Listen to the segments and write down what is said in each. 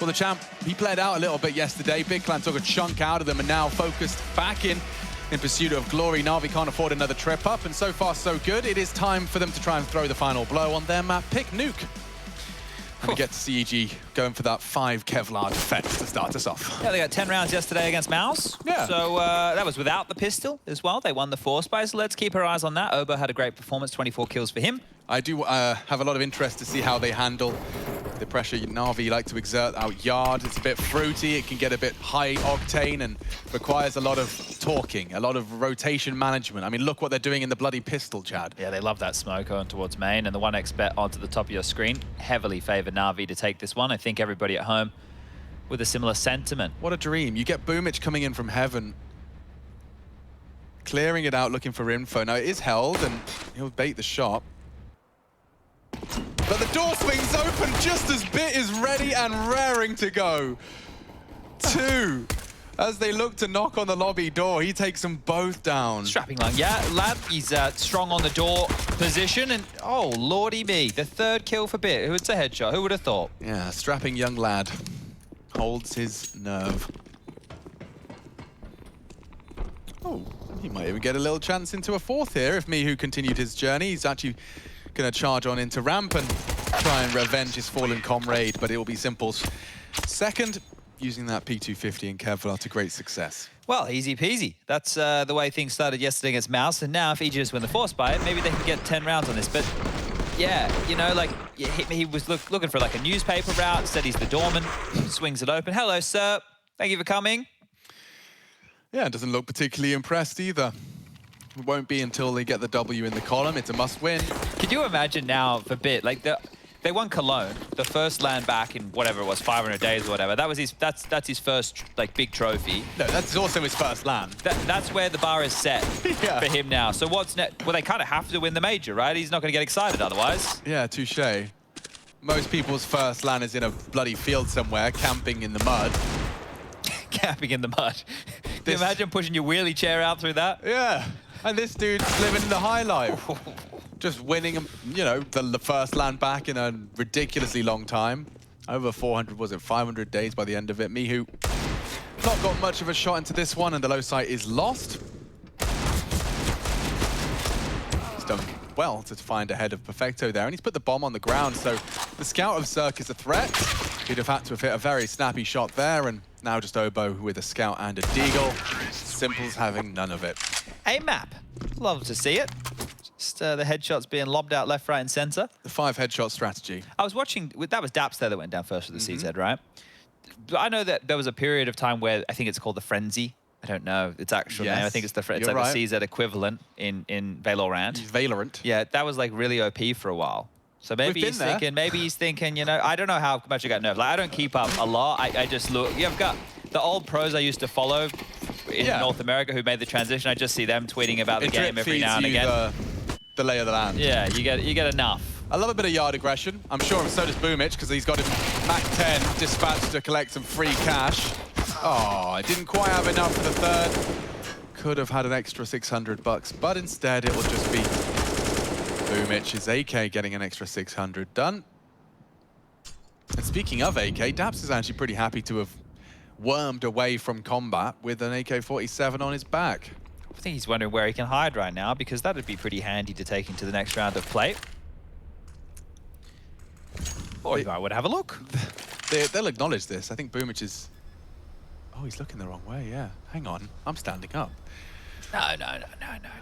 Well, the champ, he played out a little bit yesterday. Big Clan took a chunk out of them and now focused back in pursuit of glory. Na'Vi can't afford another trip up, and so far so good. It is time for them to try and throw the final blow on their map. Pick Nuke. And we get to CEG going for that 5 Kevlar defense to start us off. Yeah, they got 10 rounds yesterday against Mouse. Yeah. So that was without the pistol as well. They won the force by, so let's keep our eyes on that. Obo had a great performance, 24 kills for him. I do have a lot of interest to see how they handle the pressure Na'Vi like to exert out yard. It's a bit fruity, it can get a bit high octane and requires a lot of talking, a lot of rotation management. I mean, look what they're doing in the bloody pistol, Chad. Yeah, they love that smoke on towards main, and the 1x bet onto the top of your screen heavily favor Na'Vi to take this one. I think everybody at home with a similar sentiment. What a dream. You get Boomich coming in from heaven, clearing it out, looking for info. Now it is held and he'll bait the shot. But the door swings open just as Bit is ready and raring to go. 2. As they look to knock on the lobby door, he takes them both down. Strapping lung, yeah, lad, he's strong on the door position, and oh, lordy me, the 3rd kill for Bit. It's a headshot, who would have thought? Yeah, strapping young lad holds his nerve. Oh, he might even get a little chance into a 4th here if Mihu continued his journey. He's actually going to charge on into ramp and try and revenge his fallen comrade, but it will be Simple's 2nd, using that P250 and Kevlar to great success. Well, easy peasy. That's the way things started yesterday against Mouse, and now if he just win the force by it, maybe they can get 10 rounds on this. But yeah, you know, like he was looking for like a newspaper route, instead he's the doorman, swings it open. Hello, sir. Thank you for coming. Yeah, doesn't look particularly impressed either. It won't be until they get the W in the column. It's a must-win. Could you imagine now for Bit, like they won Cologne, the first land back in whatever it was, 500 days or whatever. That was that's his first like big trophy. No, that's also his first land. That's where the bar is set for him now. So what's next? Well, they kind of have to win the major, right? He's not going to get excited otherwise. Yeah, touche. Most people's first land is in a bloody field somewhere, camping in the mud. Camping in the mud. Can you imagine pushing your wheelie chair out through that? Yeah. And this dude's living the high life. Just winning, you know, the first land back in a ridiculously long time. Over 400, was it 500 days by the end of it. Mihu not got much of a shot into this one, and the low site is lost. He's done well to find ahead of Perfecto there, and he's put the bomb on the ground, so the scout of Zerk is a threat. He'd have had to have hit a very snappy shot there, and now just Obo with a scout and a deagle. Simple's having none of it. A map. Love to see it. Just the headshots being lobbed out left, right, and center. The 5 headshot strategy. I was watching, that was Daps there that went down first with the CZ, right? But I know that there was a period of time where I think it's called the Frenzy. I don't know its actual name. I think it's the it's like the CZ equivalent in Valorant. Valorant. Yeah, that was like really OP for a while. So maybe he's thinking, you know, I don't know how much I got nerfed. Like, I don't keep up a lot. I just look. You've got the old pros I used to follow in North America who made the transition. I just see them tweeting about the game every now and again. The lay of the land. Yeah, you get enough. I love a bit of yard aggression. I'm sure so does Boomich, because he's got his Mac 10 dispatched to collect some free cash. Oh, I didn't quite have enough for the 3rd. Could have had an extra 600 bucks, but instead it will just be Boomich's AK getting an extra 600 done. And speaking of AK, Daps is actually pretty happy to have wormed away from combat with an AK-47 on his back. I think he's wondering where he can hide right now, because that would be pretty handy to take into the next round of play. Or you might want to have a look. They'll acknowledge this. I think Boomich is... Oh, he's looking the wrong way, yeah. Hang on, I'm standing up. No.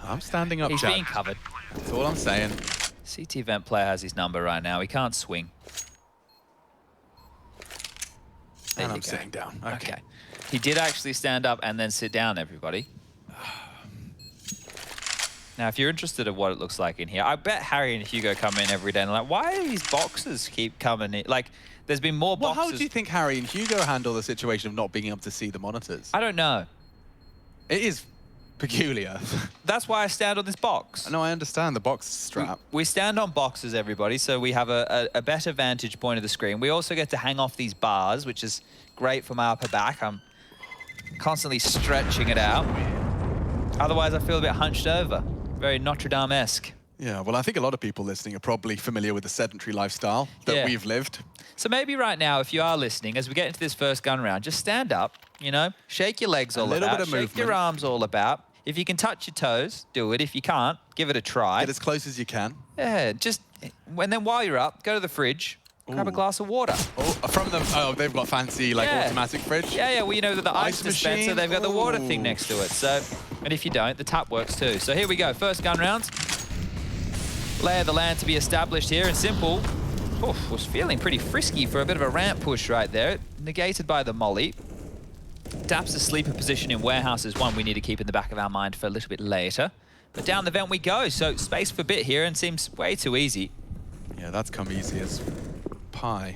I'm standing up, He's Chad. being covered. That's all I'm saying. CT Vent player has his number right now. He can't swing. And I'm sitting down. Okay. He did actually stand up and then sit down, everybody. Now, if you're interested in what it looks like in here, I bet Harry and Hugo come in every day and like, why do these boxes keep coming in? Like, there's been more boxes. Well, how do you think Harry and Hugo handle the situation of not being able to see the monitors? I don't know. It is peculiar. That's why I stand on this box. No, I understand the box strap. We stand on boxes, everybody, so we have a better vantage point of the screen. We also get to hang off these bars, which is great for my upper back. I'm constantly stretching it out. Otherwise, I feel a bit hunched over. Very Notre Dame-esque. Yeah, well, I think a lot of people listening are probably familiar with the sedentary lifestyle that we've lived. So maybe right now, if you are listening, as we get into this first gun round, just stand up, you know, shake your legs all about, a little bit of movement. Shake your arms all about. If you can touch your toes, do it. If you can't, give it a try. Get as close as you can. Yeah, and then while you're up, go to the fridge, grab a glass of water. They've got fancy, like, automatic fridge? Yeah, well, you know, the ice dispenser, machine. they've got the water thing next to it. So, and if you don't, the tap works too. So here we go, first gun rounds. Lay of the land to be established here, and Simple was feeling pretty frisky for a bit of a ramp push right there, negated by the molly. Dap's a sleeper position in warehouse is one we need to keep in the back of our mind for a little bit later. But down the vent we go, so space for Bit here, and seems way too easy. Yeah, that's come easy as pie.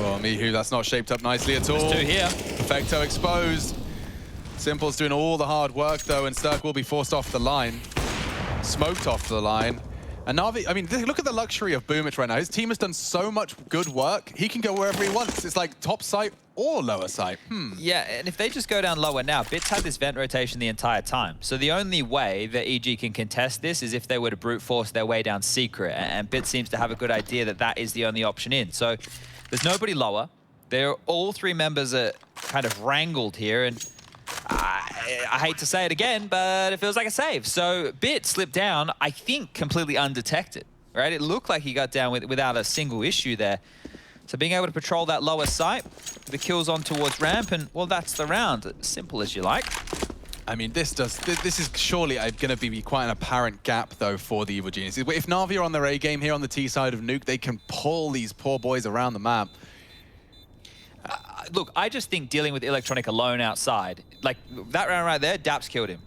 Oh, Mihu, that's not shaped up nicely at all. There's two here. Perfecto exposed. Simple's doing all the hard work, though, and Sturk will be forced off the line. Smoked off the line. And Na'Vi, I mean, look at the luxury of Boomich right now. His team has done so much good work. He can go wherever he wants. It's like top site or lower site. Yeah, and if they just go down lower now, Bit's had this vent rotation the entire time. So the only way that EG can contest this is if they were to brute force their way down secret. And Bit seems to have a good idea that that is the only option in. So there's nobody lower. All three members are kind of wrangled here. And I hate to say it again, but it feels like a save. So Bit slipped down, I think, completely undetected, right? It looked like he got down without a single issue there. So being able to patrol that lower site, the kills on towards ramp, and, well, that's the round. Simple as you like. I mean, this is surely going to be quite an apparent gap, though, for the Evil Geniuses. If Na'Vi are on their A game here on the T side of Nuke, they can pull these poor boys around the map. Look, I just think dealing with Electronic alone outside, like that round right there, Daps killed him.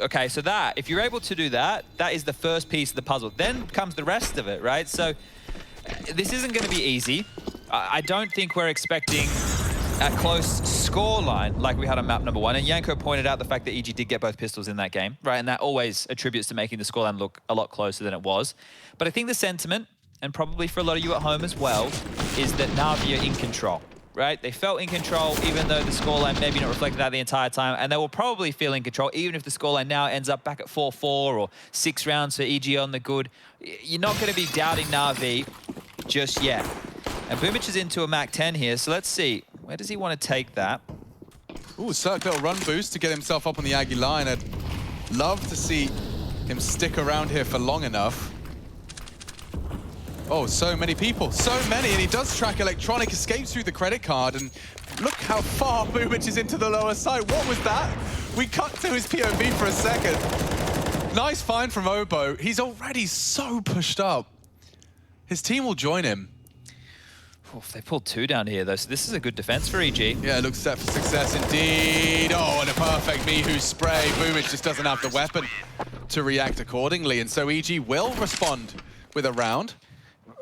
Okay, so that, if you're able to do that, that is the first piece of the puzzle. Then comes the rest of it, right? So this isn't going to be easy. I don't think we're expecting a close score line like we had on map number 1. And Yanko pointed out the fact that EG did get both pistols in that game, right? And that always attributes to making the scoreline look a lot closer than it was. But I think the sentiment, and probably for a lot of you at home as well, is that Na'Vi are in control. Right? They felt in control, even though the scoreline maybe not reflected that the entire time, and they will probably feel in control, even if the scoreline now ends up back at 4-4 or 6 rounds for EG on the good. You're not going to be doubting Na'Vi just yet. And Boomich is into a Mac 10 here, so let's see. Where does he want to take that? Ooh, Cirque little run boost to get himself up on the Aggie line. I'd love to see him stick around here for long enough. Oh, so many people, so many, and he does track Electronic, escapes through the credit card, and look how far Boomich is into the lower side. What was that? We cut to his POV for a second. Nice find from Obo. He's already so pushed up. His team will join him. Oof, they pulled 2 down here, though, so this is a good defense for EG. Yeah, it looks set for success indeed. Oh, and a perfect Mihu spray. Boomich just doesn't have the weapon to react accordingly, and so EG will respond with a round.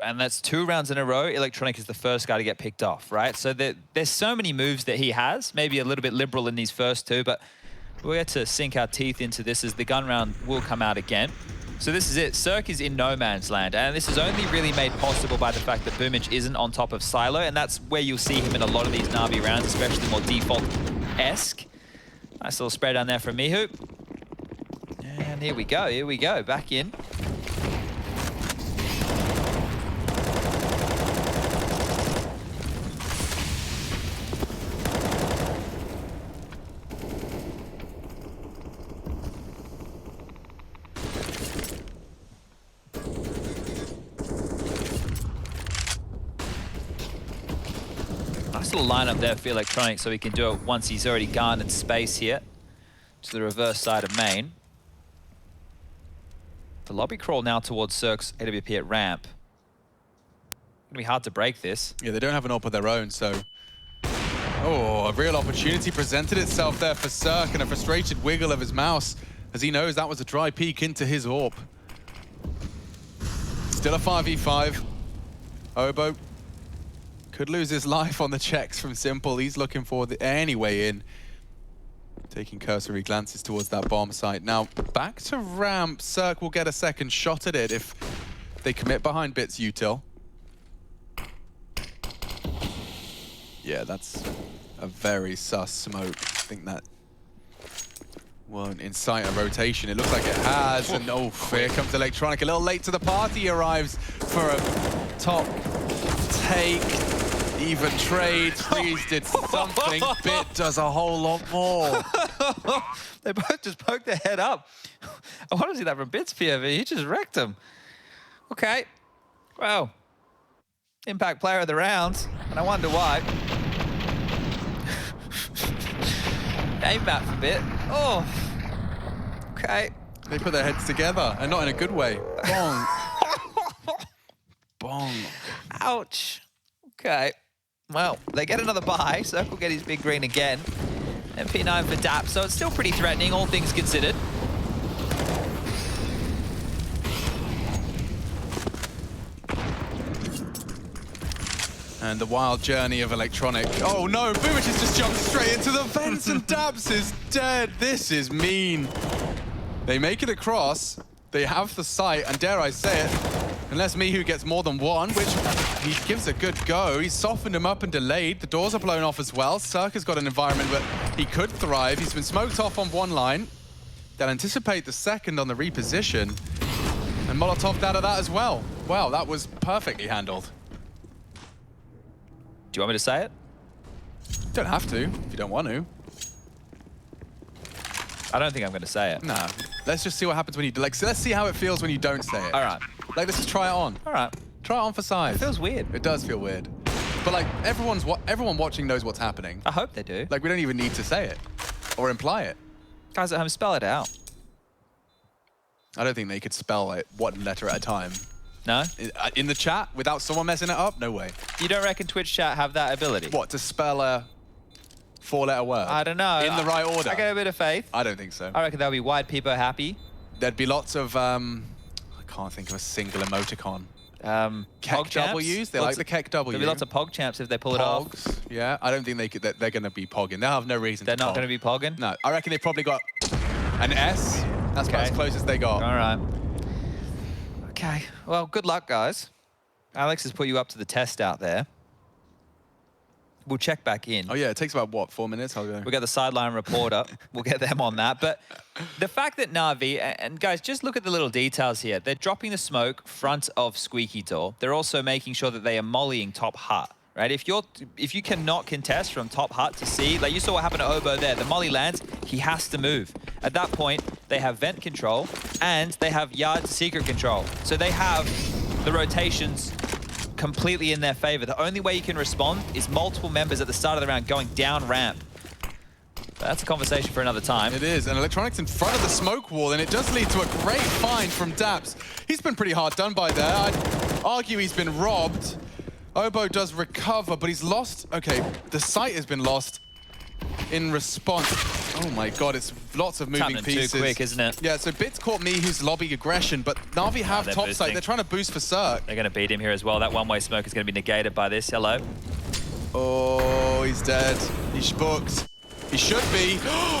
And that's 2 rounds in a row. Electronic is the first guy to get picked off, right? So there's so many moves that he has, maybe a little bit liberal in these first 2, but we'll get to sink our teeth into this as the gun round will come out again. So this is it. Cirque is in no man's land, and this is only really made possible by the fact that Boomich isn't on top of Silo, and that's where you'll see him in a lot of these Na'Vi rounds, especially more default-esque. Nice little spray down there from Mihu. And here we go, back in. Nice little lineup there for Electronic, so he can do it once he's already garnered space here to the reverse side of main. The lobby crawl now towards Cirque's AWP at ramp. Gonna be hard to break this. Yeah, they don't have an AWP of their own, so... Oh, a real opportunity presented itself there for Cirque, and a frustrated wiggle of his mouse, as he knows that was a dry peek into his AWP. Still a 5v5. Obo could lose his life on the checks from Simple. He's looking for the anyway in. Taking cursory glances towards that bomb site. Now, back to ramp. Cirque will get a second shot at it if they commit behind Bit's util. Yeah, that's a very sus smoke. I think that won't incite a rotation. It looks like it has, and oh, here comes Electronic. A little late to the party, arrives for a top take. Even trade, Freeze did something, Bit does a whole lot more. They both just poked their head up. I want to see that from Bit's POV, he just wrecked him. Okay, well, impact player of the round, and I wonder why. Aim map for Bit. Oh, okay. They put their heads together, and not in a good way. Bong. Bong. Ouch. Okay. Well, they get another buy. Circle get his big green again. MP9 for DAP, so it's still pretty threatening, all things considered. And the wild journey of Electronic. Oh no, Boomich has just jumped straight into the vents and Daps is dead. This is mean. They make it across. They have the sight, and dare I say it, unless Mihu gets more than one, which he gives a good go. He's softened him up and delayed. The doors are blown off as well. Circa's got an environment where he could thrive. He's been smoked off on one line. They'll anticipate the second on the reposition. And Molotov'd out of that as well. Wow, that was perfectly handled. Do you want me to say it? You don't have to, if you don't want to. I don't think I'm going to say it. Nah, let's just see what happens when you... Like, so let's see how it feels when you don't say it. All right. Like, let's just try it on. All right. Try it on for size. It feels weird. It does feel weird. But like, everyone watching knows what's happening. I hope they do. Like, we don't even need to say it or imply it. Guys at home, spell it out. I don't think they could spell it one letter at a time. No? In the chat, without someone messing it up? No way. You don't reckon Twitch chat have that ability? What, to spell a four-letter word? I don't know. In the right order? I get a bit of faith. I don't think so. I reckon there'll be wide people happy. There'd be lots of, I can't think of a single emoticon. Keck W's? They like the Keck W. There'll be lots of Pog champs if they pull it off. Yeah, I don't think they're going to be pogging. They'll have no reason They're to not going to be pogging? No, I reckon they probably got an S. That's about as close as they got. All right. Okay, well, good luck, guys. Alex has put you up to the test out there. We'll check back in. Oh, yeah, it takes about, what, 4 minutes? I'll go. We've got the sideline reporter. We'll get them on that. But the fact that Na'Vi, and guys, just look at the little details here. They're dropping the smoke front of Squeaky Door. They're also making sure that they are mollying top hut, right? If you cannot contest from top hut to C, like you saw what happened to Obo there, the molly lands, he has to move. At that point, they have vent control and they have yard to secret control. So they have the rotations completely in their favor. The only way you can respond is multiple members at the start of the round going down ramp. But that's a conversation for another time. It is, and Electronic's in front of the smoke wall, and it does lead to a great find from Daps. He's been pretty hard done by there. I'd argue he's been robbed. Obo does recover, but he's lost. Okay, the site has been lost in response. Oh my god, it's lots of moving pieces. Too quick, isn't it? Yeah, so Bit's caught Mihu's lobby aggression, but Na'Vi have top side. They're trying to boost for Cirque. They're going to beat him here as well. That one-way smoke is going to be negated by this. Hello. Oh, he's dead. He's booked. He should be.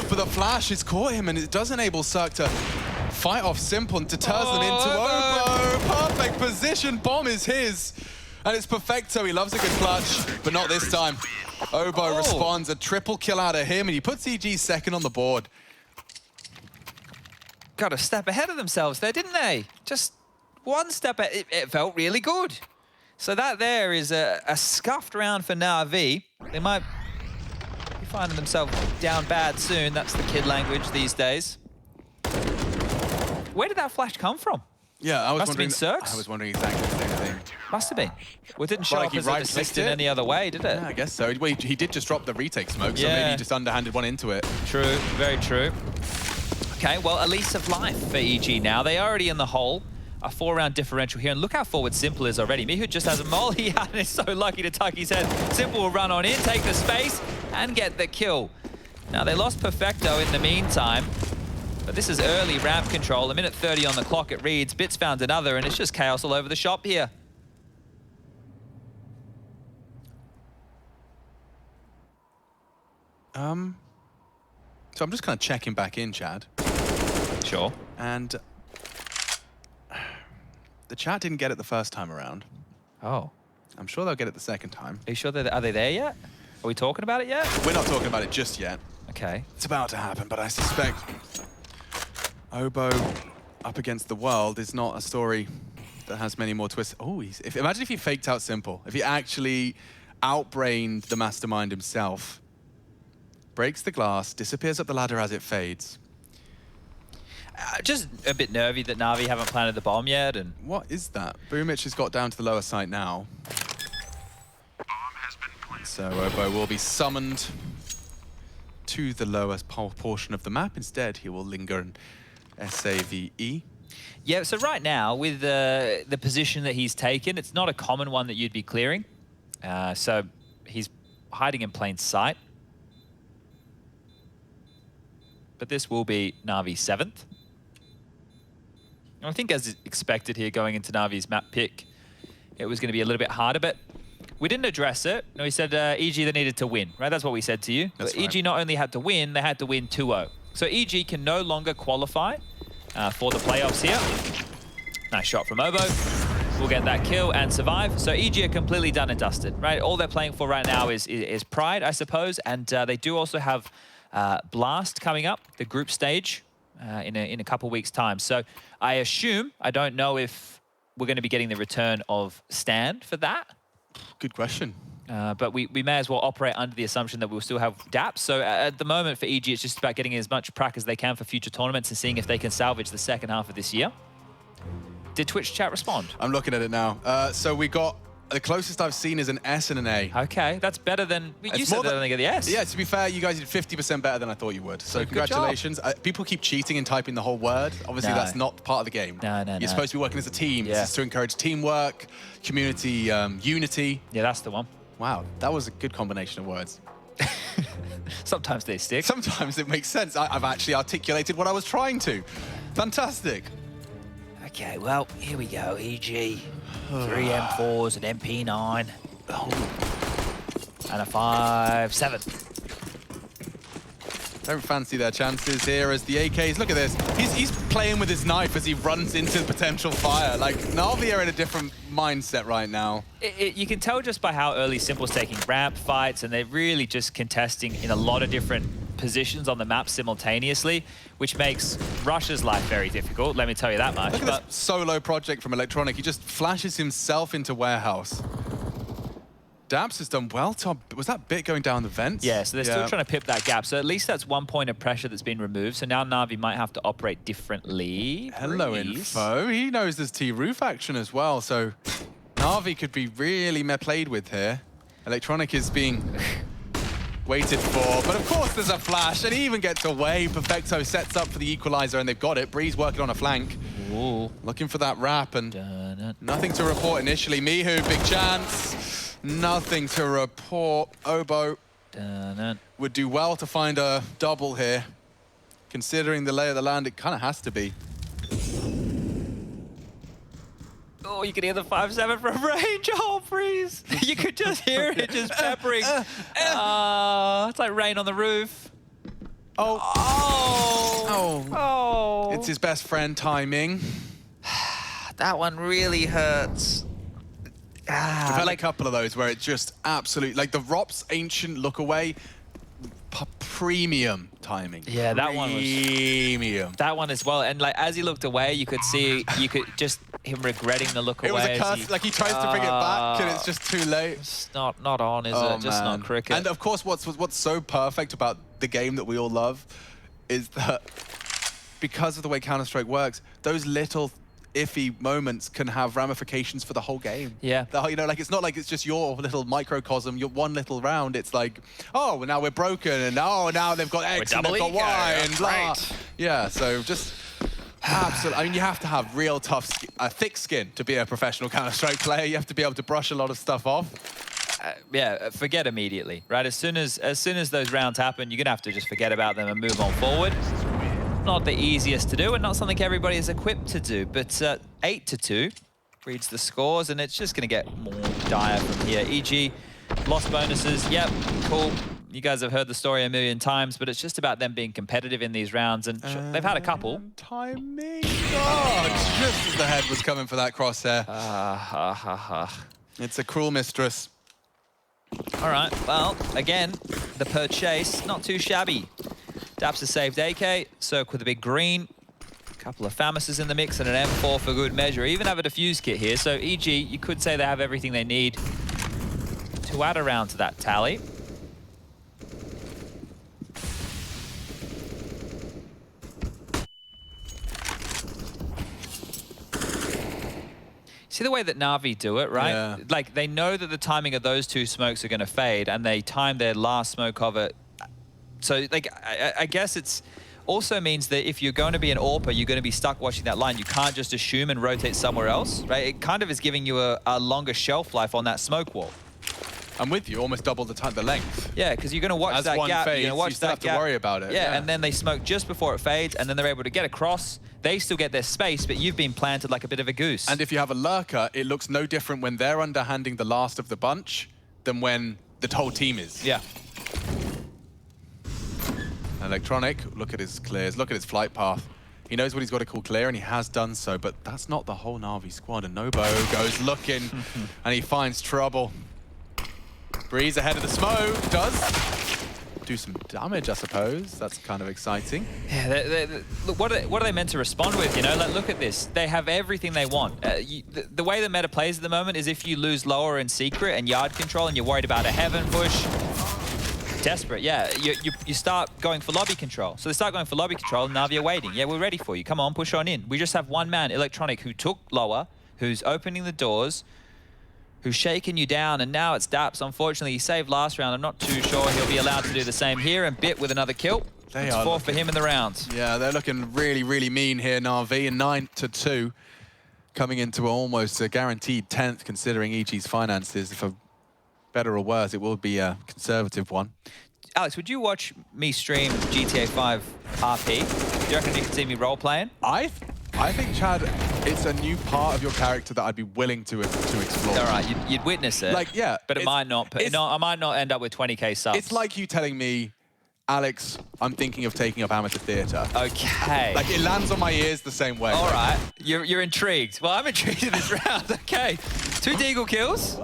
But the flash has caught him, and it does enable Cirque to fight off Simple and deters them into Obo. Perfect position. Bomb is his. And it's perfecto. He loves a good clutch, but not this time. Obo responds, a triple kill out of him, and he puts EG second on the board. Got a step ahead of themselves there, didn't they? Just one step ahead. It felt really good. So that there is a scuffed round for Na'Vi. They might be finding themselves down bad soon. That's the kid language these days. Where did that flash come from? Yeah, I was wondering. Must have been Cirque's. I was wondering exactly the same thing. Must have been. Well, it didn't show up as an assist in any other way, did it? Yeah, I guess so. Well, he did just drop the retake smoke, so maybe he just underhanded one into it. True, very true. Okay, well, a lease of life for EG now. They are already in the hole. A 4-round differential here, and look how forward Simple is already. Mihu just has a molly and is so lucky to tuck his head. Simple will run on in, take the space, and get the kill. Now, they lost Perfecto in the meantime, but this is early ramp control. A minute 30 on the clock, it reads. Bits found another, and it's just chaos all over the shop here. So I'm just kind of checking back in, Chad. Sure. And the chat didn't get it the first time around. Oh. I'm sure they'll get it the second time. Are you sure are they there yet? Are we talking about it yet? We're not talking about it just yet. Okay. It's about to happen, but I suspect Obo up against the world is not a story that has many more twists. Oh, imagine if he faked out Simple. If he actually outbrained the mastermind himself. Breaks the glass, disappears up the ladder as it fades. Just a bit nervy that Na'Vi haven't planted the bomb yet. And what is that? Boomich has got down to the lower site now. So Obo will be summoned to the lowest portion of the map. Instead, he will linger in SAVE. Yeah, so right now, with the position that he's taken, it's not a common one that you'd be clearing. So he's hiding in plain sight. But this will be Na'Vi's 7th. I think as expected here, going into Na'Vi's map pick, it was going to be a little bit harder, but we didn't address it. No, we said EG, they needed to win, right? That's what we said to you. That's but right. EG not only had to win, they had to win 2-0. So EG can no longer qualify for the playoffs here. Nice shot from Obo. We'll get that kill and survive. So EG are completely done and dusted, right? All they're playing for right now is pride, I suppose. And they do also have Blast coming up, the group stage, in a couple weeks' time. So I assume, I don't know if we're going to be getting the return of Stand for that. Good question. But we may as well operate under the assumption that we'll still have DAPS. So at the moment for EG, it's just about getting as much prac as they can for future tournaments and seeing if they can salvage the second half of this year. Did Twitch chat respond? I'm looking at it now. So we got, the closest I've seen is an S and an A. Okay, that's better than, you said that they get the S. Yeah, to be fair, you guys did 50% better than I thought you would. So Good congratulations. People keep cheating and typing the whole word. Obviously, that's not part of the game. No. You're supposed to be working as a team. Yeah. This is to encourage teamwork, community unity. Yeah, that's the one. Wow, that was a good combination of words. Sometimes they stick. Sometimes it makes sense. I've actually articulated what I was trying to. Fantastic. Okay, well, here we go. EG, 3 M4s, an MP9, and a 5.7. Don't fancy their chances here as the AKs. Look at this. He's playing with his knife as he runs into potential fire. Like, Na'Vi are in a different mindset right now. You can tell just by how early Simple's taking ramp fights, and they're really just contesting in a lot of different positions on the map simultaneously, which makes Rush's life very difficult, let me tell you that much. Look at this solo project from Electronic. He just flashes himself into Warehouse. Daps has done well, Tom. Was that bit going down the vents? Yeah, so they're still trying to pip that gap. So at least that's 1 point of pressure that's been removed. So now Na'Vi might have to operate differently. Hello, Info. He knows there's T-Roof action as well, so Na'Vi could be really played with here. Electronic is being waited for, but of course there's a flash, and he even gets away. Perfecto sets up for the equalizer, and they've got it. Breeze working on a flank. Ooh. Looking for that wrap, and nothing to report initially. Mihu, big chance. Nothing to report. Obo would do well to find a double here. Considering the lay of the land, it kind of has to be. Oh, you can hear the 5.7 from range. Oh, freeze. You could just hear it just peppering. It's like rain on the roof. Oh. It's his best friend timing. That one really hurts. We've had a couple of those where it just absolutely, like the Rops Ancient Look Away, premium timing. Yeah, that one was premium. That one as well. And like as he looked away, you could see, just him regretting the look away. It was a curse, like he tries to bring it back and it's just too late. It's not on, is it? Just not cricket. And of course, what's so perfect about the game that we all love is that because of the way Counter-Strike works, those little iffy moments can have ramifications for the whole game. Yeah. You know, like it's not like it's just your little microcosm, your one little round. It's like, oh, well, now we're broken, and oh, now they've got X and they've got Y, and blah. Yeah, so just absolutely. I mean, you have to have real tough, thick skin to be a professional Counter-Strike player. You have to be able to brush a lot of stuff off. Yeah, forget immediately, right? As soon as those rounds happen, you're gonna have to just forget about them and move on forward. Not the easiest to do, and not something everybody is equipped to do. But 8-2 reads the scores, and it's just going to get more dire from here. EG, lost bonuses. Yep, cool. You guys have heard the story a million times, but it's just about them being competitive in these rounds, and they've had a couple. Timing. Oh, just as the head was coming for that crosshair. It's a cruel mistress. All right, well, again, the purchase, not too shabby. Daps has saved AK, Cirque with a big green. A couple of Famises in the mix and an M4 for good measure. Even have a defuse kit here. So EG, you could say they have everything they need to add around to that tally. See the way that Na'Vi do it, right? Yeah. Like, they know that the timing of those two smokes are going to fade, and they time their last smoke of it. So, like, I guess it's also means that if you're going to be an AWPer, you're going to be stuck watching that line. You can't just assume and rotate somewhere else, right? It kind of is giving you a longer shelf life on that smoke wall. I'm with you, almost double the time, the length. Yeah, because you're going to watch As that one gap. fades, You're going to watch you still that have gap. to worry about it. Yeah, and then they smoke just before it fades, and then they're able to get across. They still get their space, but you've been planted like a bit of a goose. And if you have a lurker, it looks no different when they're underhanding the last of the bunch than when the whole team is. Yeah. Electronic, look at his clears, look at his flight path. He knows what he's got to call clear, and he has done so, but that's not the whole Na'Vi squad. And Nobo goes looking, and he finds trouble. Breeze ahead of the smoke, does do some damage, I suppose. That's kind of exciting. Yeah, look, what are they meant to respond with, you know? Like, look at this. They have everything they want. The way the meta plays at the moment is if you lose lower in secret and yard control and you're worried about a heaven push, desperate, yeah, you start going for lobby control. So they start going for lobby control, and Na'Vi are waiting. Yeah, we're ready for you. Come on, push on in. We just have one man, Electronic, who took lower, who's opening the doors, who's shaking you down, and now it's Daps. Unfortunately, he saved last round. I'm not too sure he'll be allowed to do the same here, and Bit with another kill. It's 4 for him in the round. Yeah, they're looking really, really mean here, Na'Vi, and 9-2, coming into almost a guaranteed 10th, considering EG's finances. For better or worse, it will be a conservative one. Alex, would you watch me stream GTA 5 RP? Do you reckon you could see me role-playing? I think, Chad, it's a new part of your character that I'd be willing to explore. All right, you'd witness it. Like, yeah. But it might not. I might not end up with 20k subs. It's like you telling me, Alex, I'm thinking of taking up amateur theatre. Okay. Like, it lands on my ears the same way. All right, you're intrigued. Well, I'm intrigued in this round. Okay, 2 Deagle kills.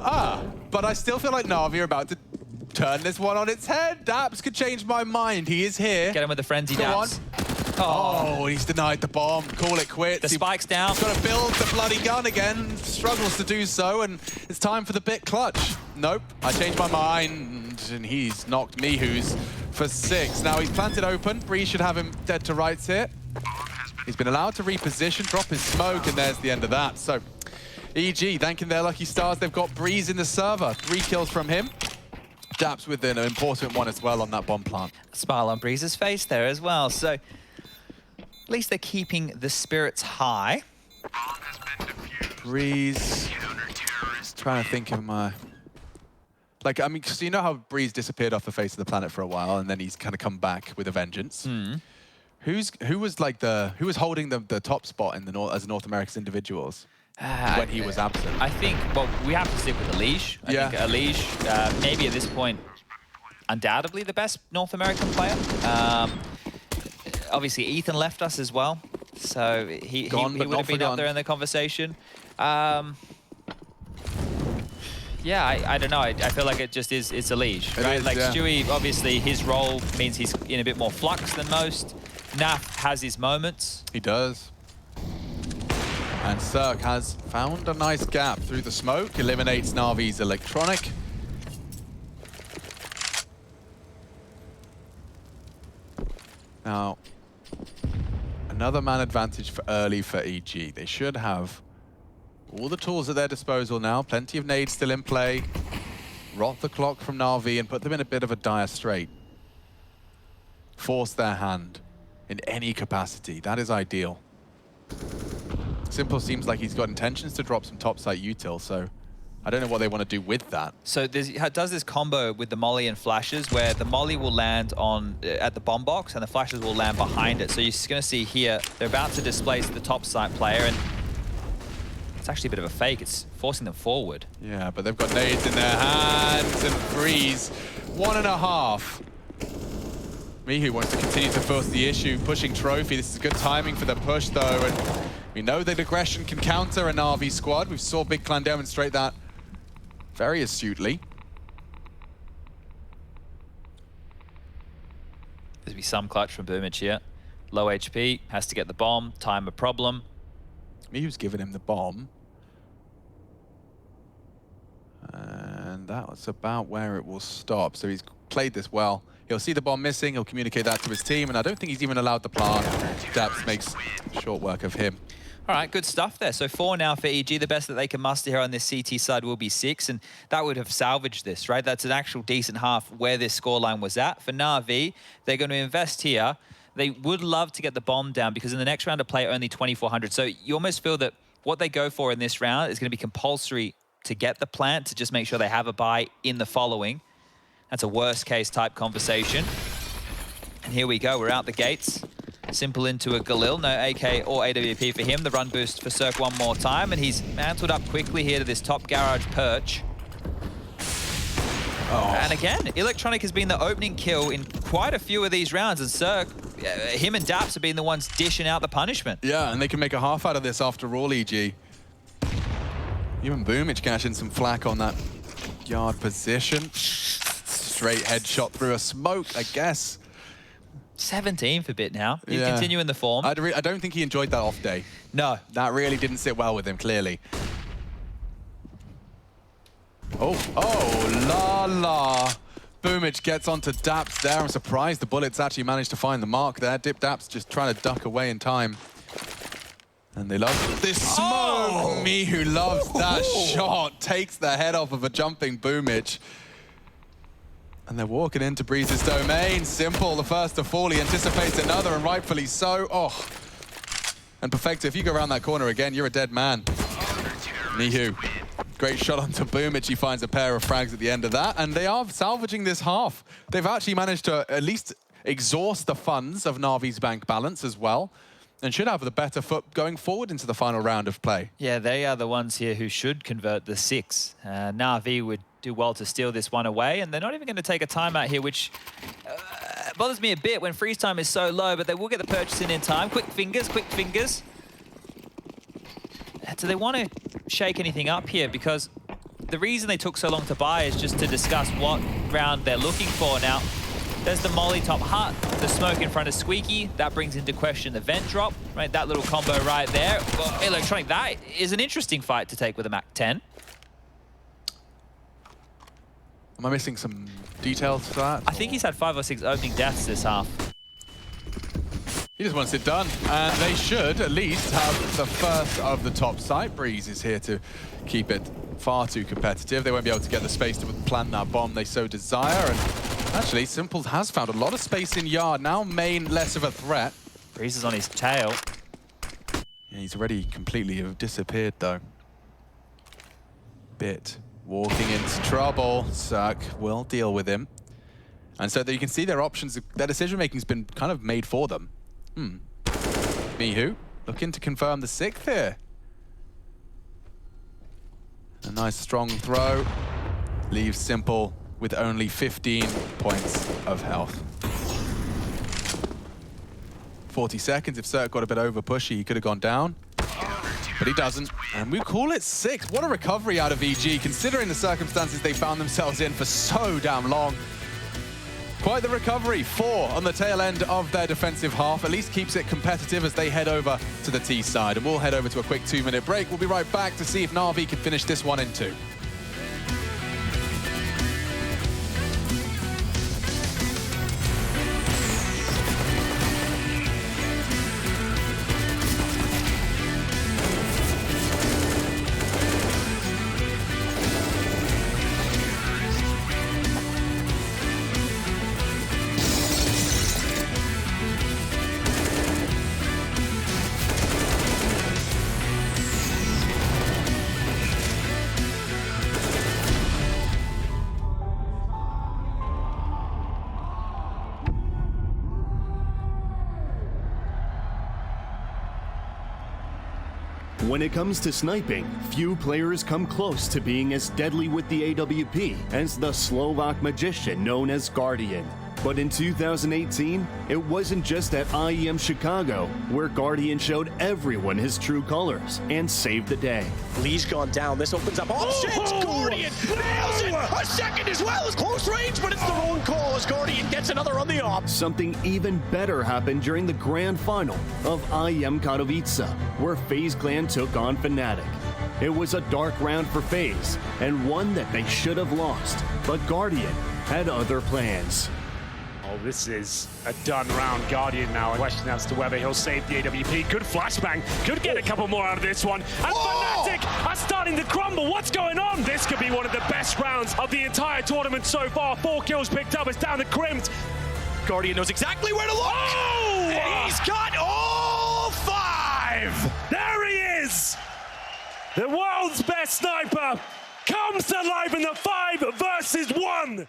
But I still feel like Na'Vi are about to turn this one on its head. Daps could change my mind. He is here. Get him with the frenzy, Go Daps. Oh, he's denied the bomb. Call it quits. The spike's down. He's got to build the bloody gun again. Struggles to do so, and it's time for the Bit clutch. Nope, I changed my mind, and he's knocked Mihu's for 6. Now he's planted open. Breeze should have him dead to rights here. He's been allowed to reposition, drop his smoke, and there's the end of that. So, EG thanking their lucky stars. They've got Breeze in the server. 3 kills from him. Daps with an important one as well on that bomb plant. Smile on Breeze's face there as well. So, at least they're keeping the spirits high. Breeze. Trying to think of my... Like, I mean, because you know how Breeze disappeared off the face of the planet for a while, and then he's kind of come back with a vengeance. Who was holding the top spot in the as North America's individuals when he was absent? I think, well, we have to stick with Elige. I think Elige, maybe at this point, undoubtedly the best North American player. Obviously, Ethan left us as well, so he would have been up there in the conversation. Yeah, I don't know. I feel like it's Elige, right? Like, Stewie, obviously, his role means he's in a bit more flux than most. Naf has his moments. He does. And Cirque has found a nice gap through the smoke, eliminates Na'Vi's Electronic. Now, another man advantage for early for EG. They should have all the tools at their disposal now. Plenty of nades still in play. Rot the clock from Na'Vi and put them in a bit of a dire strait. Force their hand in any capacity. That is ideal. Simple seems like he's got intentions to drop some topside util, so I don't know what they want to do with that. So it does this combo with the molly and flashes, where the molly will land at the bomb box and the flashes will land behind it. So you're going to see here, they're about to displace the topside player, and it's actually a bit of a fake. It's forcing them forward. Yeah, but they've got nades in their hands, and Breeze, 1.5. Mihu wants to continue to force the issue, pushing Trophy. This is good timing for the push, though, and we know that aggression can counter an RV squad. We saw Big Clan demonstrate that very astutely. There's be some clutch from Boomich here. Low HP, has to get the bomb, time a problem. Mihu's giving him the bomb. And that was about where it will stop. So he's played this well. He'll see the bomb missing, he'll communicate that to his team, and I don't think he's even allowed the plant. Daps makes short work of him. All right, good stuff there. So 4 now for EG. The best that they can muster here on this CT side will be 6, and that would have salvaged this, right? That's an actual decent half where this scoreline was at. For Na'Vi, they're going to invest here. They would love to get the bomb down because in the next round of play, only 2,400. So you almost feel that what they go for in this round is going to be compulsory to get the plant to just make sure they have a buy in the following. That's a worst case type conversation. And here we go, we're out the gates. Simple into a Galil, no AK or AWP for him. The run boost for Cirque one more time, and he's mantled up quickly here to this top garage perch. Oh. And again, Electronic has been the opening kill in quite a few of these rounds, and Cirque, him and Daps have been the ones dishing out the punishment. Yeah, and they can make a half out of this after all, EG. Even Boomich cashing some flack on that yard position. Straight headshot through a smoke, I guess. 17 for Bit now. He's continuing the form. I don't think he enjoyed that off day. No. That really didn't sit well with him, clearly. Oh, la la. Boomich gets onto Daps there. I'm surprised the bullets actually managed to find the mark there. Daps just trying to duck away in time. And they love this smoke. Oh. Mihu loves that shot. Takes the head off of a jumping Boomich. And they're walking into Breeze's domain. Simple, the first to fall. He anticipates another, and rightfully so. Oh. And Perfecto, if you go around that corner again, you're a dead man. Mihu. Great shot onto Boomich. He finds a pair of frags at the end of that. And they are salvaging this half. They've actually managed to at least exhaust the funds of Na'Vi's bank balance as well. And should have the better foot going forward into the final round of play. Yeah, they are the ones here who should convert the 6. Na'Vi would do well to steal this one away, and they're not even going to take a timeout here, which bothers me a bit when freeze time is so low, but they will get the purchase in time. Quick fingers, quick fingers. Do they want to shake anything up here? Because the reason they took so long to buy is just to discuss what round they're looking for. Now, there's the Molly top hut, the smoke in front of Squeaky. That brings into question the vent drop, right? That little combo right there. Well, Electronic, that is an interesting fight to take with a Mac 10. Am I missing some details for that? I think he's had 5 or 6 opening deaths this half. He just wants it done, and they should at least have the first of the top site. Breeze is here to keep it far too competitive. They won't be able to get the space to plant that bomb they so desire, and actually Simple has found a lot of space in yard. Now main less of a threat. Breeze is on his tail. Yeah, he's already completely disappeared though. Bit walking into trouble. Cirque will deal with him. And so that you can see their options, their decision-making's been kind of made for them. Mihu looking to confirm the 6th here. A nice strong throw. Leaves Simple with only 15 points of health. 40 seconds. If Cirque got a bit over pushy, he could have gone down. But he doesn't, and we call it 6. What a recovery out of EG, considering the circumstances they found themselves in for so damn long. Quite the recovery. 4 on the tail end of their defensive half. At least keeps it competitive as they head over to the T side. And we'll head over to a quick 2-minute break. We'll be right back to see if Na'Vi can finish this one in 2. When it comes to sniping, few players come close to being as deadly with the AWP as the Slovak magician known as Guardian. But in 2018, it wasn't just at IEM Chicago where Guardian showed everyone his true colors and saved the day. Lee's gone down. This opens up options. Guardian nails it. A a second as well. It's close range, but it's the wrong call as Guardian gets another on the op. Something even better happened during the grand final of IEM Katowice, where FaZe Clan took on Fnatic. It was a dark round for FaZe, and one that they should have lost, but Guardian had other plans. Oh, this is a done round. Guardian now. A question as to whether he'll save the AWP. Good flashbang. Could get a couple more out of this one. And Fnatic are starting to crumble. What's going on? This could be one of the best rounds of the entire tournament so far. 4 kills picked up. It's down to Crims. Guardian knows exactly where to look. Oh! And he's got all 5. There he is. The world's best sniper comes to life in the 5 versus 1.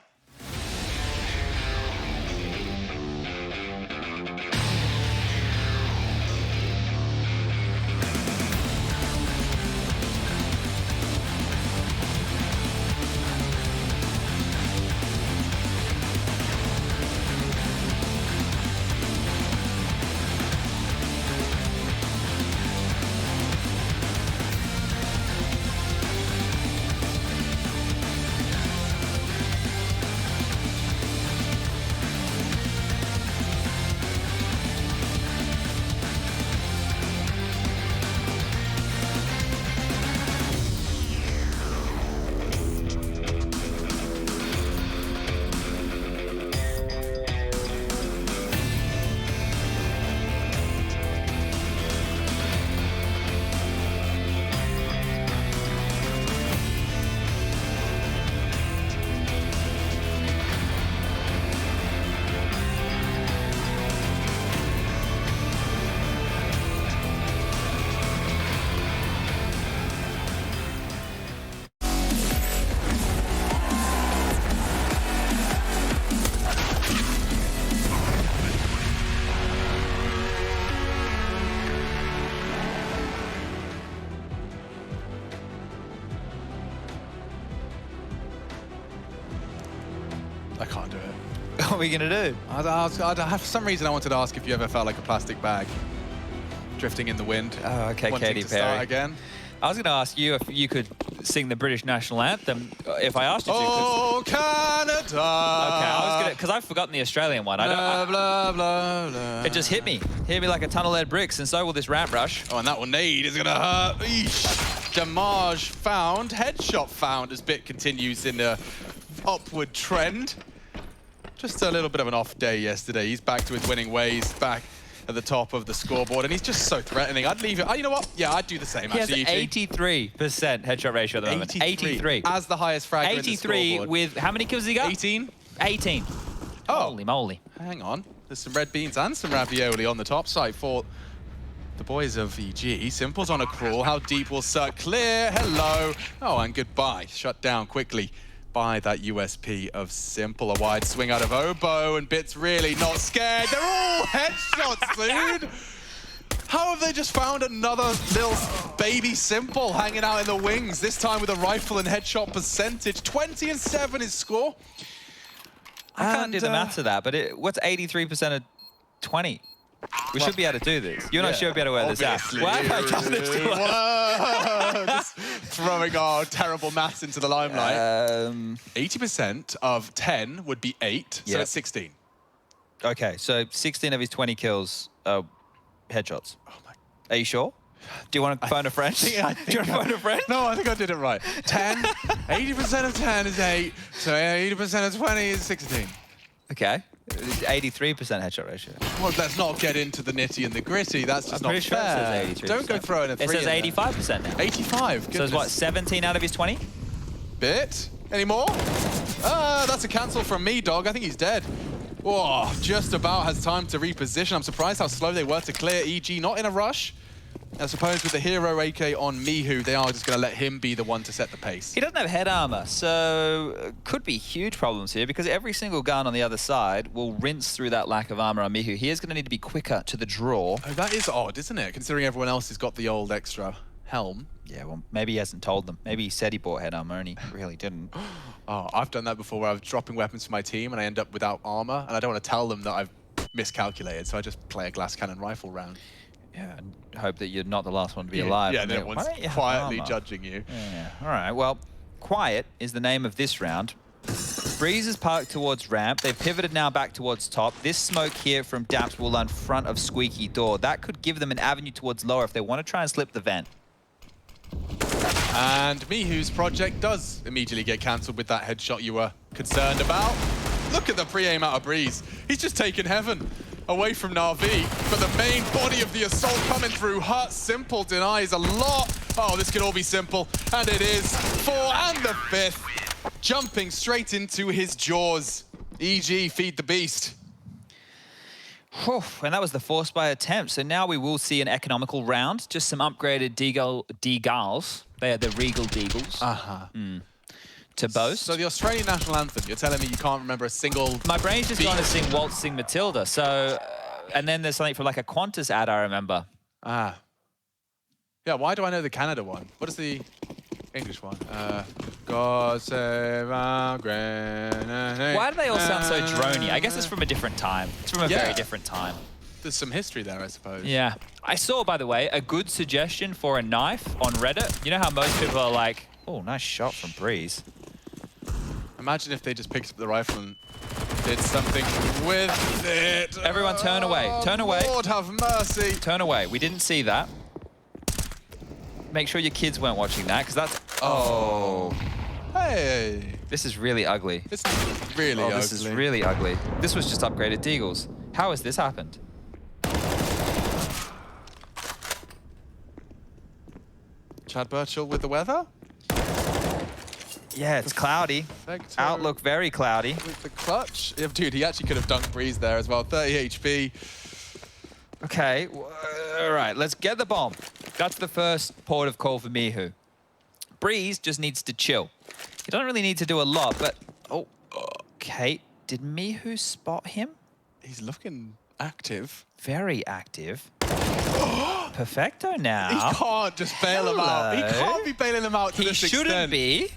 I can't do it. What are we going to do? For some reason, I wanted to ask if you ever felt like a plastic bag drifting in the wind. Oh, okay, wanting Katy to start Perry. again. I was going to ask you if you could sing the British national anthem if I asked you to. Oh, Canada! Okay, I was going to, because I've forgotten the Australian one. Blah, blah, blah, blah. It just hit me like a ton of lead bricks, and so will this ramp rush. Oh, and that one nade is gonna hurt. Eesh. Damage found, headshot found as Bit continues in a upward trend. Just a little bit of an off day yesterday. He's back to his winning ways, back at the top of the scoreboard, and he's just so threatening. I'd leave it. Oh, you know what? Yeah, I'd do the same. He has actually, 83% headshot ratio at the moment. 83. As the highest fragger in the 83 scoreboard. with, how many kills has he got? 18. 18. Oh. Holy moly. Hang on. There's some red beans and some ravioli on the top side for the boys of EG. Simple's on a crawl. How deep will Cirque clear? Hello. Oh, and goodbye. Shut down quickly by that USP of Simple. A wide swing out of Oboe, and Bit's really not scared. They're all headshots, dude. How have they just found another little baby Simple hanging out in the wings, this time with a rifle and headshot percentage? 20 and 7 is score. I can't do the maths of that, but what's 83% of 20? We should be able to do this. You and I should be able to wear this out. Why have I done this to us? Just throwing our terrible maths into the limelight. 80% of 10 would be 8, so it's 16. Okay, so 16 of his 20 kills are headshots. Oh my. Are you sure? Do you want to phone a friend? Do you want to phone a friend? No, I think I did it right. 10, 80% of 10 is 8, so 80% of 20 is 16. Okay. 83% headshot ratio. Well, let's not get into the nitty and the gritty. That's just not pretty sure fair. it says 83%. Don't go throwing a 3. It says 85% now. 85. So Goodness. it's what, 17 out of his 20? Bit? Any more? That's a cancel from me, dog. I think he's dead. Whoa, just about has time to reposition. I'm surprised how slow they were to clear EG. Not in a rush. I suppose with the hero AK on Mihu, they are just going to let him be the one to set the pace. He doesn't have head armor, so could be huge problems here because every single gun on the other side will rinse through that lack of armor on Mihu. He is going to need to be quicker to the draw. Oh, that is odd, isn't it? Considering everyone else has got the old extra helm. Yeah, well, maybe he hasn't told them. Maybe he said he bought head armor and he really didn't. Oh, I've done that before where I was dropping weapons for my team and I end up without armor, and I don't want to tell them that I've miscalculated, so I just play a glass cannon rifle round. Yeah, and hope that you're not the last one to be alive. Yeah, no one's quietly judging you. Yeah, all right. Well, quiet is the name of this round. Breeze is parked towards ramp. They've pivoted now back towards top. This smoke here from Daps will land front of Squeaky Door. That could give them an avenue towards lower if they want to try and slip the vent. And Mihu's project does immediately get cancelled with that headshot you were concerned about. Look at the pre-aim out of Breeze. He's just taken heaven away from Na'Vi, but the main body of the assault coming through hurts. Simple denies a lot. Oh, this could all be Simple, and it is. 4 and the 5th, jumping straight into his jaws. EG, feed the beast. Whew, and that was the force by attempt. So now we will see an economical round. Just some upgraded Deagles. They are the Regal Deagles. To boast. So the Australian national anthem, you're telling me you can't remember a single... My brain's just going to sing Waltz, Sing Matilda. So, and then there's something from like a Qantas ad I remember. Yeah, why do I know the Canada one? What is the English one? God save our granny. Why do they all sound so drony? I guess it's from a different time. It's from a very different time. There's some history there, I suppose. Yeah. I saw, by the way, a good suggestion for a knife on Reddit. You know how most people are like, oh, nice shot from Breeze. Imagine if they just picked up the rifle and did something with it. Everyone turn away. Turn away. Lord have mercy. Turn away. We didn't see that. Make sure your kids weren't watching that, because that's... Oh. Hey. This is really ugly. This is really ugly. This is really ugly. This was just upgraded Deagles. How has this happened? Chad Birchall with the weather? Yeah, it's cloudy. Perfecto. Outlook very cloudy. With the clutch. Yeah, dude, he actually could have dunked Breeze there as well. 30 HP. Okay, all right, let's get the bomb. That's the first port of call for Mihu. Breeze just needs to chill. He doesn't really need to do a lot, but... Oh, okay. Did Mihu spot him? He's looking active. Very active. Perfecto now. He can't just bail him out. He can't be bailing him out to this extent. He shouldn't be.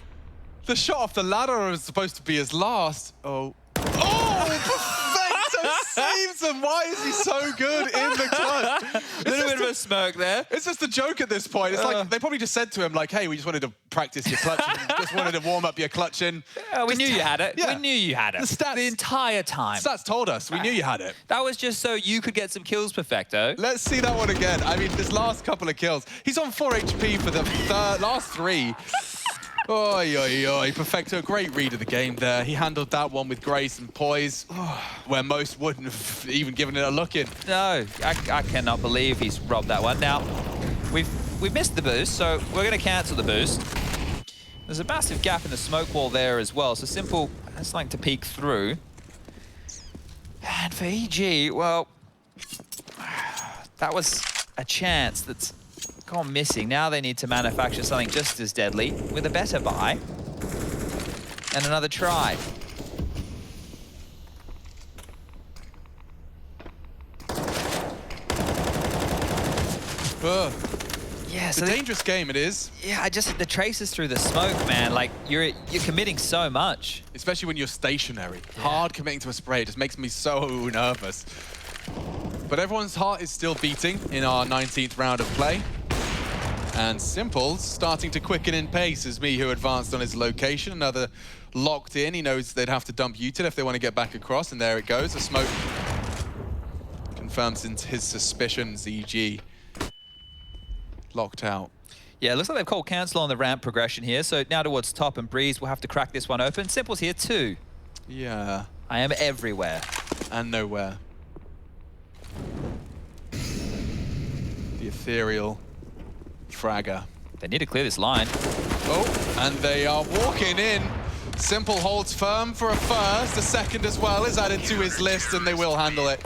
The shot off the ladder was supposed to be his last. Oh. Oh! Perfecto saves him. Why is he so good in the clutch? A little bit of a smirk there. It's just a joke at this point. It's like they probably just said to him, like, hey, we just wanted to practice your clutch. Just wanted to warm up your clutching. We knew you had it. Yeah. We knew you had it. The stats, the entire time. Stats told us. We knew you had it. That was just so you could get some kills, Perfecto. Let's see that one again. I mean, this last couple of kills. He's on 4 HP for the last 3. Oi, oi, oi. Perfecto, great read of the game there. He handled that one with grace and poise, where most wouldn't have even given it a look in. No, I cannot believe he's robbed that one. Now, we've missed the boost, so we're going to cancel the boost. There's a massive gap in the smoke wall there as well, so Simple has something to peek through. And for EG, well, that was a chance that's gone missing. Now they need to manufacture something just as deadly with a better buy and another try. Yeah, it's a dangerous game, it is. Yeah, the traces through the smoke, man. Like you're committing so much, especially when you're stationary. Yeah. Hard committing to a spray just makes me so nervous. But everyone's heart is still beating in our 19th round of play. And Simple's starting to quicken in pace as Mihu advanced on his location. Another locked in. He knows they'd have to dump util if they want to get back across. And there it goes. The smoke confirms his suspicions. EG locked out. Yeah, it looks like they've called cancel on the ramp progression here. So now towards top, and Breeze will have to crack this one open. Simple's here too. Yeah. I am everywhere. And nowhere. The ethereal fragger. They need to clear this line. Oh, and they are walking in. Simple holds firm for a first. A second as well is added to his list, and they will handle it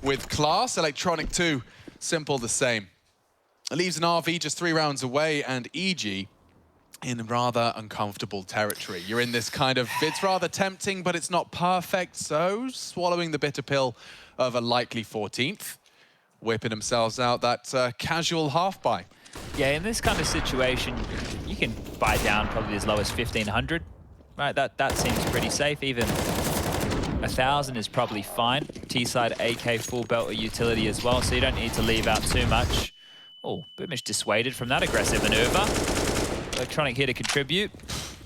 with class. Electronic 2, Simple the same. It leaves an RV just 3 rounds away, and EG in rather uncomfortable territory. You're in this kind of, it's rather tempting, but it's not perfect, so swallowing the bitter pill of a likely 14th, whipping themselves out that casual half buy. Yeah, in this kind of situation, you can buy down probably as low as 1,500, right? That seems pretty safe. Even 1,000 is probably fine. T-side AK full belt or utility as well, so you don't need to leave out too much. Oh, Boomish dissuaded from that aggressive maneuver. Electronic here to contribute.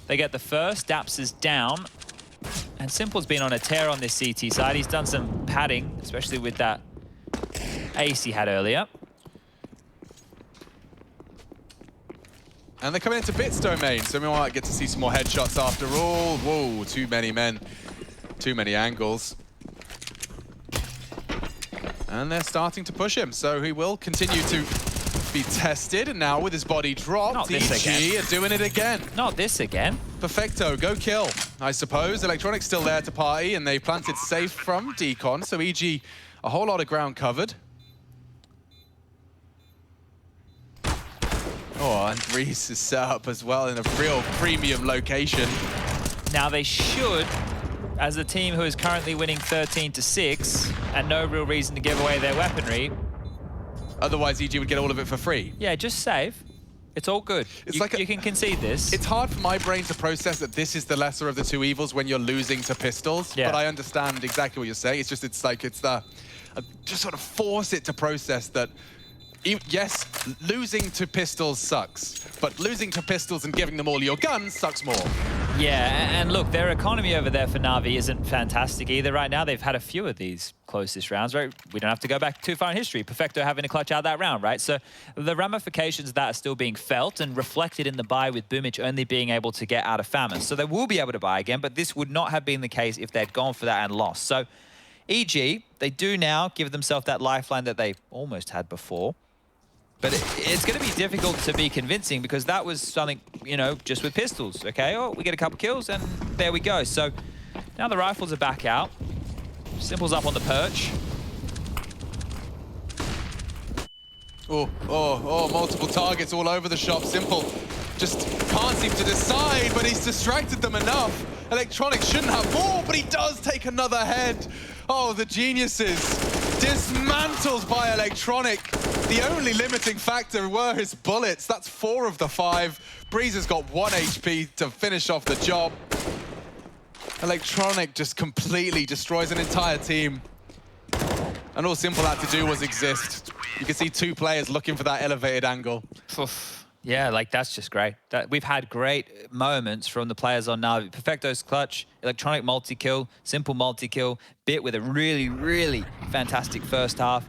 They get the first. Daps is down. And Simple's been on a tear on this CT side. He's done some padding, especially with that ace he had earlier. And they're coming into Bits domain, so we might get to see some more headshots after all. Whoa, too many men, too many angles. And they're starting to push him, so he will continue to be tested. And now with his body dropped, EG are doing it again. Not this again. Perfecto, go kill, I suppose. Electronic's still there to party, and they planted safe from Decon, so EG a whole lot of ground covered. Oh, and Reese is set up as well in a real premium location. Now they should, as a team who is currently winning 13-6, and no real reason to give away their weaponry. Otherwise, EG would get all of it for free. Yeah, just save. It's all good. You can concede this. It's hard for my brain to process that this is the lesser of the two evils when you're losing to pistols. Yeah. But I understand exactly what you're saying. It's just, just sort of force it to process that. Yes, losing to pistols sucks, but losing to pistols and giving them all your guns sucks more. Yeah, and look, their economy over there for Na'Vi isn't fantastic either right now. They've had a few of these closest rounds, right? We don't have to go back too far in history. Perfecto having to clutch out that round, right? So the ramifications of that are still being felt and reflected in the buy with Boomich only being able to get out of famine. So they will be able to buy again, but this would not have been the case if they'd gone for that and lost. So EG, they do now give themselves that lifeline that they almost had before. But it's going to be difficult to be convincing because that was something, you know, just with pistols, okay? Oh, we get a couple kills and there we go. So now the rifles are back out. Simple's up on the perch. Oh, multiple targets all over the shop. Simple just can't seem to decide, but he's distracted them enough. Electronic shouldn't have more, but he does take another head. Oh, the geniuses. Dismantled by Electronic. The only limiting factor were his bullets. That's 4 of the 5. Breeze has got 1 HP to finish off the job. Electronic just completely destroys an entire team. And all Simple had to do was exist. You can see 2 players looking for that elevated angle. Yeah, like that's just great. We've had great moments from the players on Na'Vi. Perfecto's clutch, Electronic multi-kill, Simple multi-kill, Bit with a really, really fantastic first half.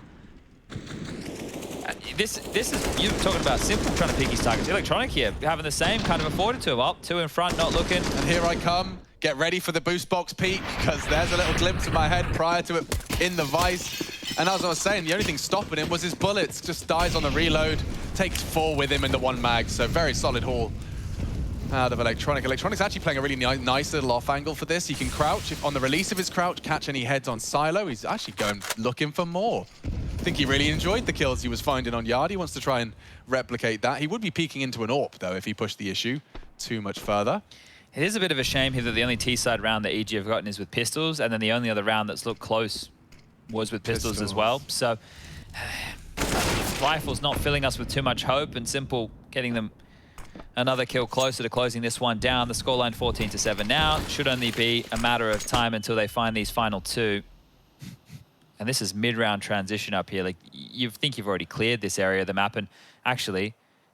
This is, you're talking about Simple trying to pick his targets. Electronic here, having the same kind of afforded to him. Up, 2 in front, not looking. And here I come. Get ready for the boost box peek, because there's a little glimpse of my head prior to it in the vice. And as I was saying, the only thing stopping him was his bullets. Just dies on the reload, takes 4 with him in the 1 mag. So very solid haul out of Electronic. Electronic's actually playing a really nice little off angle for this. He can crouch, if on the release of his crouch, catch any heads on Silo. He's actually going looking for more. I think he really enjoyed the kills he was finding on Yard. He wants to try and replicate that. He would be peeking into an AWP, though, if he pushed the issue too much further. It is a bit of a shame here that the only T-side round that EG have gotten is with pistols, and then the only other round that's looked close was with pistols as well. So, Rifle's not filling us with too much hope, and Simple getting them another kill closer to closing this one down. The scoreline 14-7 now. Should only be a matter of time until they find these final 2. And this is mid-round transition up here. Like, you think you've already cleared this area of the map, and actually,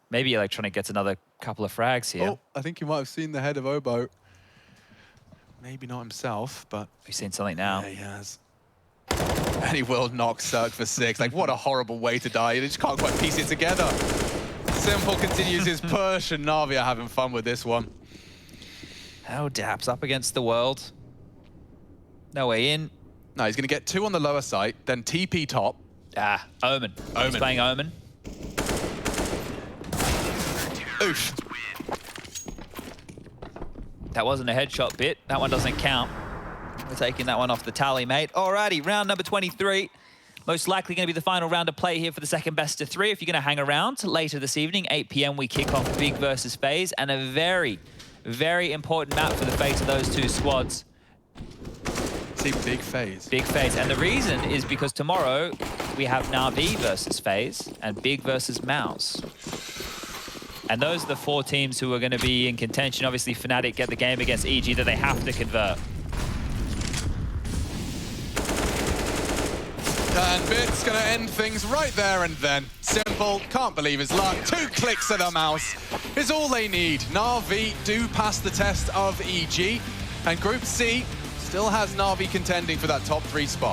maybe Electronic gets another couple of frags here. Oh, I think you might have seen the head of Obo. Maybe not himself, but... We've seen something now. Yeah, he has. And he will knock Cirque for 6. Like, what a horrible way to die. You just can't quite piece it together. Simple continues his push, and Na'Vi are having fun with this one. Oh, Daps up against the world. No way in. No, he's going to get 2 on the lower site, then TP top. Ah, Omen. He's playing Omen. Oof. That wasn't a headshot Bit. That one doesn't count. We're taking that one off the tally, mate. Alrighty, round number 23. Most likely going to be the final round of play here for the second best of 3. If you're going to hang around later this evening, 8 p.m. we kick off Big versus FaZe, and a very, very important map for the fate of those 2 squads. See, Big FaZe. Big FaZe, and the reason is because tomorrow we have Na'Vi versus FaZe and Big versus Mouse. And those are the 4 teams who are going to be in contention. Obviously, Fnatic get the game against EG that they have to convert. And Bit's going to end things right there and then. Simple, can't believe his luck. 2 clicks of the mouse is all they need. Na'Vi do pass the test of EG. And Group C Still has Na'Vi contending for that top 3 spot.